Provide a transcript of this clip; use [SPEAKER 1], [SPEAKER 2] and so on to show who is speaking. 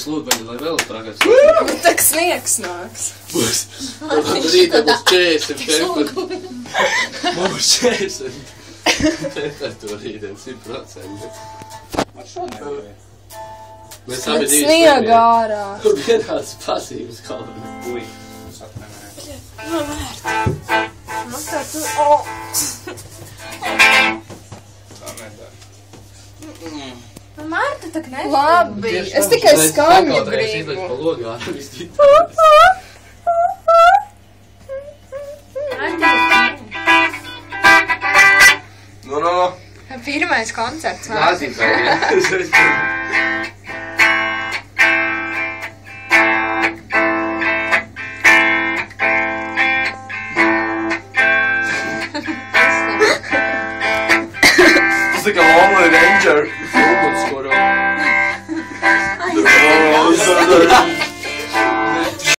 [SPEAKER 1] Lūdzu, lai vēl trākās.
[SPEAKER 2] Tak sniegs nāks.
[SPEAKER 1] Būs. Rītā būs 40 temperatūra. Būs 40 temperatūra rītdien 100%. Mēs abi divi
[SPEAKER 2] sniega ārā.
[SPEAKER 1] Vienāds pasības kalpnes.
[SPEAKER 3] Ui, tā nedara.
[SPEAKER 4] Mārta tak nedara.
[SPEAKER 2] Labi, es tikai skaņu gribu.
[SPEAKER 1] Pa logu ārā visdīt.
[SPEAKER 3] No.
[SPEAKER 2] Pirmais koncerts.
[SPEAKER 1] Nāzīm kā
[SPEAKER 3] Tas tā kā Lonely Ranger.
[SPEAKER 1] Fūmuts, kuru.